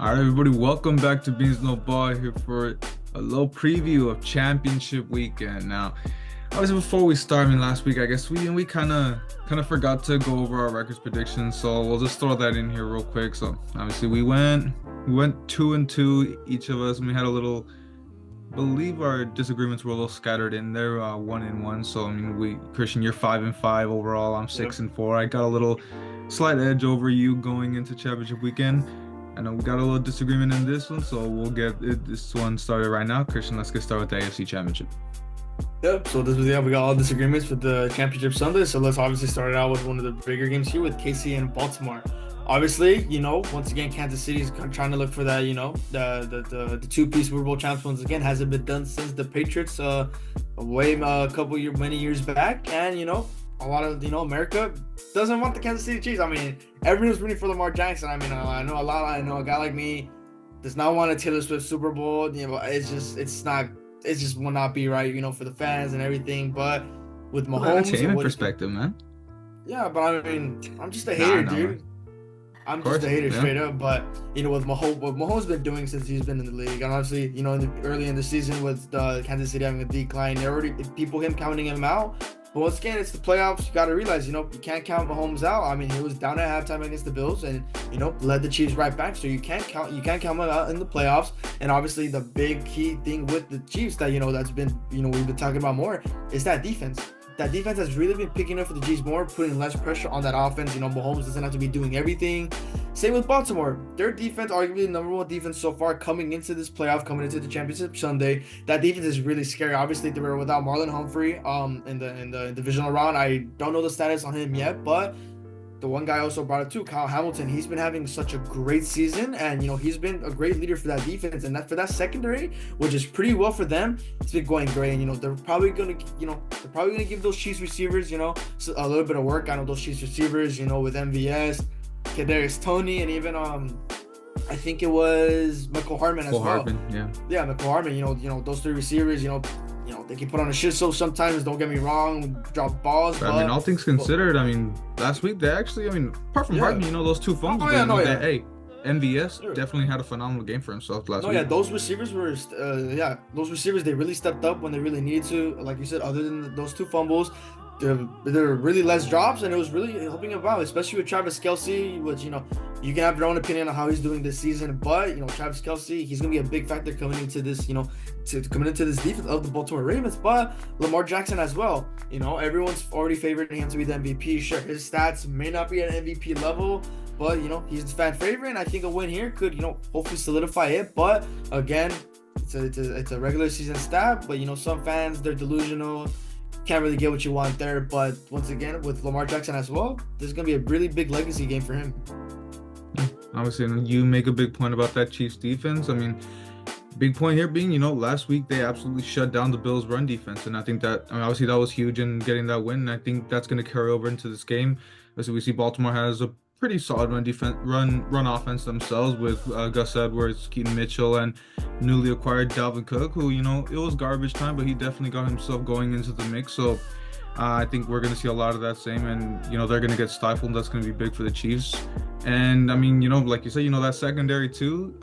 All right, everybody, welcome back to Beans No Ball here for a little preview of Championship Weekend. Now, obviously, before we start, last week I guess we kind of forgot to go over our records predictions, so we'll just throw that in here real quick. So obviously, we went 2-2 each of us, and we had a little. Believe our disagreements were a little scattered in there, 1-1. So we Christian, you're 5-5 overall. I'm Yep. 6-4. I got a little slight edge over you going into championship weekend. I know we got a little disagreement in this one, so we'll this one started right now. Christian, let's get started with the AFC Championship. Yep. So this was we got all disagreements with the championship Sunday. So let's obviously start it out with one of the bigger games here with KC and Baltimore. Obviously, once again, Kansas City is trying to look for that, the two-piece Super Bowl champs once again. Hasn't been done since the Patriots many years back. And a lot of America doesn't want the Kansas City Chiefs. Everyone's rooting for Lamar Jackson. I know a guy like me does not want a Taylor Swift Super Bowl. It just will not be right, for the fans and everything. But with From an Mahomes and entertainment what he perspective, man. yeah, but I'm just a Nah, hater, no, man. dude. Of I'm just course, a hater yeah. straight up. But what Mahomes been doing since he's been in the league, and obviously, early in the season with Kansas City having a decline, there already him counting him out. But once again, it's the playoffs. You got to realize, you can't count Mahomes out. He was down at halftime against the Bills, and led the Chiefs right back. So you can't count him out in the playoffs. And obviously, the big key thing with the Chiefs that that's been we've been talking about more is that defense. That defense has really been picking up for the Chiefs more, putting less pressure on that offense. Mahomes doesn't have to be doing everything. Same with Baltimore. Their defense, arguably the number one defense so far coming into this playoff, coming into the championship Sunday. That defense is really scary. Obviously, they were without Marlon Humphrey in the divisional round. I don't know the status on him yet, but the one guy also brought it too, Kyle Hamilton. He's been having such a great season, and he's been a great leader for that defense, and that for that secondary, which is pretty well for them. It's been going great, and they're probably gonna give those Chiefs receivers, a little bit of work. I know those Chiefs receivers, with MVS, Kadarius Toney, and even I think it was Michael Hartman as Cole well. Harbin, yeah. Yeah, Michael Hartman. Those three receivers. They can put on a shit show sometimes. Don't get me wrong, drop balls. But all things considered, last week they actually, apart from yeah. Harden, those two fumbles, Oh yeah, no, yeah. hey, MVS Sure. definitely had a phenomenal game for himself last No, week. yeah, those receivers were, those receivers, they really stepped up when they really needed to. Like you said, other than those two fumbles, there were really less drops, and it was really helping him out, especially with Travis Kelce, which, you can have your own opinion on how he's doing this season, but, Travis Kelce, he's going to be a big factor coming into this, coming into this defense of the Baltimore Ravens, but Lamar Jackson as well. Everyone's already favoring him to be the MVP. Sure, his stats may not be at MVP level, but he's the fan favorite, and I think a win here could hopefully solidify it. But again, it's a regular season stat, but some fans, they're delusional, can't really get what you want there. But once again, with Lamar Jackson as well, this is gonna be a really big legacy game for him. Obviously, and you make a big point about that Chiefs defense. Big point here being, last week they absolutely shut down the Bills' run defense, and I think that, obviously that was huge in getting that win. And I think that's going to carry over into this game. As we see, Baltimore has a pretty solid run offense themselves with Gus Edwards, Keaton Mitchell, and newly acquired Dalvin Cook, who it was garbage time, but he definitely got himself going into the mix. So I think we're going to see a lot of that same, and they're going to get stifled. That's going to be big for the Chiefs. And like you said, that secondary too.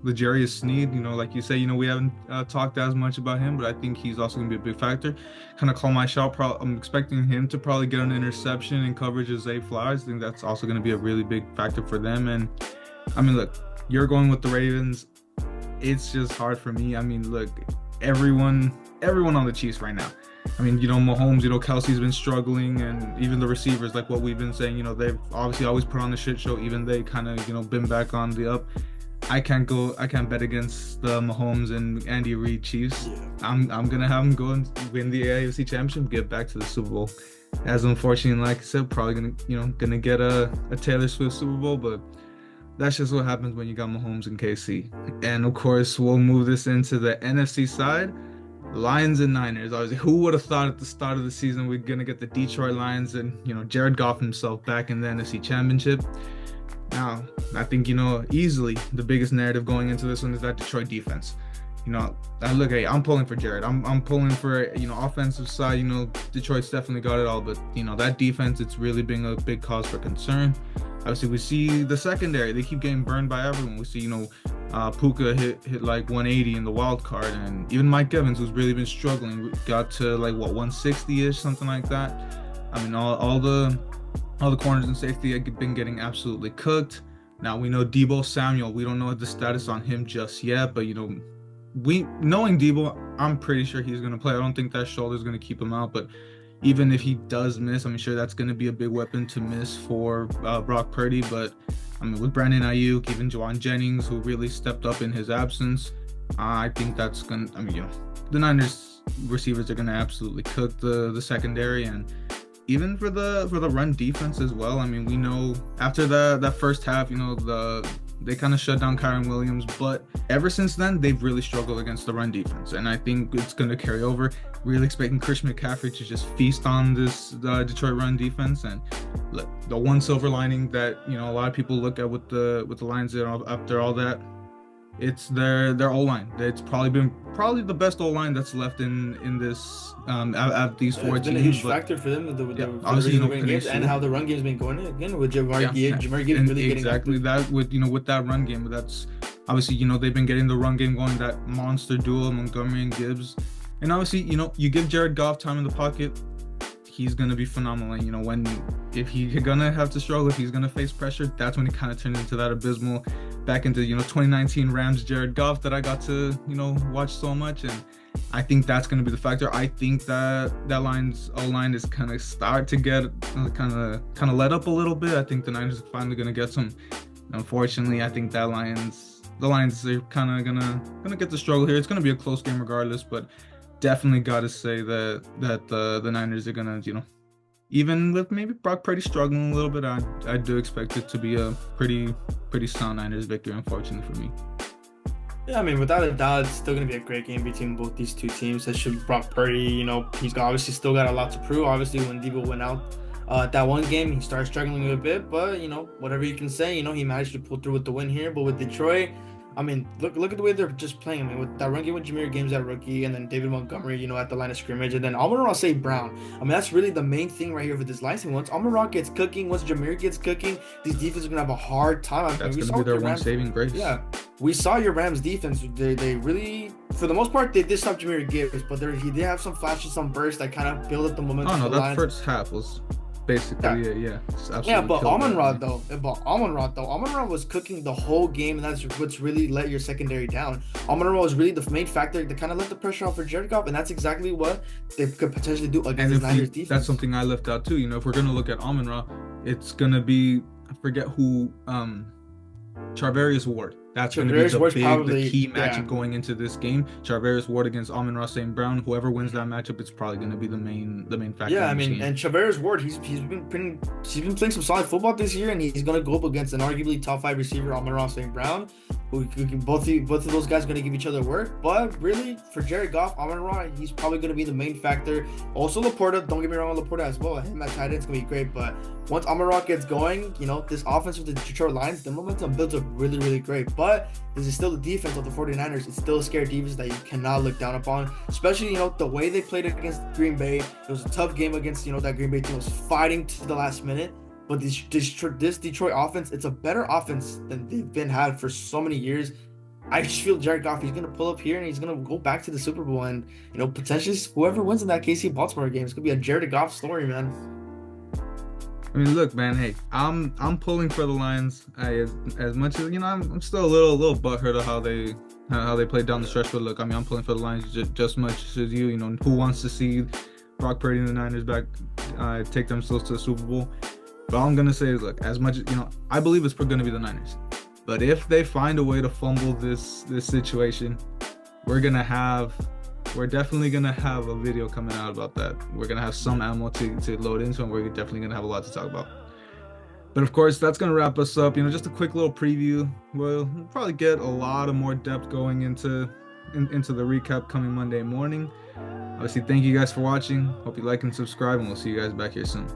L'Jarius Sneed, like you say, we haven't talked as much about him, but I think he's also going to be a big factor. Kind of call my shot. I'm expecting him to probably get an interception in coverage of Zay Flowers. I think that's also going to be a really big factor for them. And look, you're going with the Ravens. It's just hard for me. Look, everyone on the Chiefs right now. Mahomes, Kelsey's been struggling, and even the receivers, like what we've been saying, they've obviously always put on the shit show. Even they kind of, been back on the up. I can't bet against the Mahomes and Andy Reid Chiefs. Yeah. I'm gonna have them go and win the AFC Championship, get back to the Super Bowl. As unfortunately, like I said, probably gonna get a Taylor Swift Super Bowl, but that's just what happens when you got Mahomes and KC. And of course, we'll move this into the NFC side. Lions and Niners. Obviously, who would have thought at the start of the season we're gonna get the Detroit Lions and Jared Goff himself back in the NFC Championship? Now, I think easily the biggest narrative going into this one is that Detroit defense. you know, look, hey, I'm pulling for Jared. I'm pulling for, offensive side. Detroit's definitely got it all, but that defense, it's really been a big cause for concern. Obviously, we see the secondary; they keep getting burned by everyone. We see, Puka hit like 180 in the wild card, and even Mike Evans, who's really been struggling, got to like what 160-ish, something like that. I mean, all the corners and safety have been getting absolutely cooked. Now we know Deebo Samuel. We don't know the status on him just yet, but we knowing Deebo, I'm pretty sure he's gonna play. I don't think that shoulder is gonna keep him out, but even if he does miss, I'm sure that's gonna be a big weapon to miss for Brock Purdy. But I mean, with Brandon Ayuk, even Juwan Jennings, who really stepped up in his absence, I think that's gonna. I mean, the Niners receivers are gonna absolutely cook the secondary, and even for the run defense as well. I mean, we know after that first half, they kind of shut down Kyron Williams, but ever since then, they've really struggled against the run defense, and I think it's going to carry over. Really expecting Christian McCaffrey to just feast on this Detroit run defense. And look, the one silver lining that a lot of people look at with the Lions after all that, it's their O-line. It's probably the best O-line that's left in this at these four it's teams. been a huge factor for them. Obviously, games and how the run game's been going again with Jamar Gibbs really getting exactly that with that run game. That's obviously they've been getting the run game going. That monster duo Montgomery and Gibbs, and obviously you give Jared Goff time in the pocket, he's gonna be phenomenal. And if he's gonna have to struggle, if he's gonna face pressure, that's when he kind of turns into that abysmal back into 2019 Rams Jared Goff that I got to watch so much. And I think that's gonna be the factor. I think that Lions O-line is kind of start to get kind of let up a little bit. I think the Niners are finally gonna get some. Unfortunately, I think that the Lions are kind of gonna get the struggle here. It's gonna be a close game regardless, but definitely got to say that the Niners are gonna even with maybe Brock Purdy struggling a little bit, I do expect it to be a pretty sound Niners victory, unfortunately for me. Yeah, I mean, without a doubt, it's still going to be a great game between both these two teams. That should Brock Purdy, he's obviously still got a lot to prove. Obviously, when Deebo went out that one game, he started struggling a bit, but whatever you can say, he managed to pull through with the win here. But with Detroit, I mean, look at the way they're just playing. I mean, with that run game with Jameer Gibbs at rookie, and then David Montgomery, at the line of scrimmage, and then Amon-Ra St. Brown. I mean, that's really the main thing right here for this Lions team. Once Amon-Ra gets cooking, once Jameer gets cooking, these defenses are gonna have a hard time. I mean, that's gonna be their one saving grace. Yeah, we saw your Rams defense. They really, for the most part, they did stop Jameer Gibbs, but he did have some flashes, some bursts that kind of build up the momentum. Oh no, that first half was basically, yeah. But Amon-Ra was cooking the whole game, and that's what's really let your secondary down. Amon-Ra was really the main factor that kind of let the pressure off for Jared Goff, and that's exactly what they could potentially do against the Niners defense. That's something I left out too. If we're gonna look at Amon-Ra, it's gonna be, I forget who, Charvarius Ward. That's going to be the key matchup going into this game. Charvarius Ward against Amon-Ra St. Brown. Whoever wins that matchup, it's probably going to be the main factor. Yeah, I mean, and Charvarius Ward, he's been playing some solid football this year, and he's going to go up against an arguably top 5 receiver, Amon-Ra St. Brown. Who can both of those guys are going to give each other work. But really, for Jared Goff, Amon-Ra, he's probably going to be the main factor. Also, Laporta, don't get me wrong, Laporta as well. Him at tight end is going to be great. But once Amon-Ra gets going, this offense with the Detroit Lions, the momentum builds up really, really great. But this is still the defense of the 49ers. It's still a scary defense that you cannot look down upon. Especially, the way they played against Green Bay. It was a tough game against, that Green Bay team was fighting to the last minute. But this Detroit offense, it's a better offense than they've been had for so many years. I just feel Jared Goff, he's going to pull up here and he's going to go back to the Super Bowl. And, potentially whoever wins in that KC Baltimore game, it's going to be a Jared Goff story, man. I mean, look, man. Hey, I'm pulling for the Lions. As much as I'm still a little butthurt of how they played down the stretch. But look, I mean, I'm pulling for the Lions just as much as you. Who wants to see Brock Purdy and the Niners back take themselves to the Super Bowl? But all I'm gonna say is, look, as much as I believe it's gonna be the Niners. But if they find a way to fumble this situation, we're definitely gonna have a video coming out about that. We're gonna have some ammo to load into, and we're definitely gonna have a lot to talk about. But of course, that's gonna wrap us up. Just a quick little preview. We'll probably get a lot of more depth going into the recap coming Monday morning. Obviously, thank you guys for watching. Hope you like and subscribe, and we'll see you guys back here soon.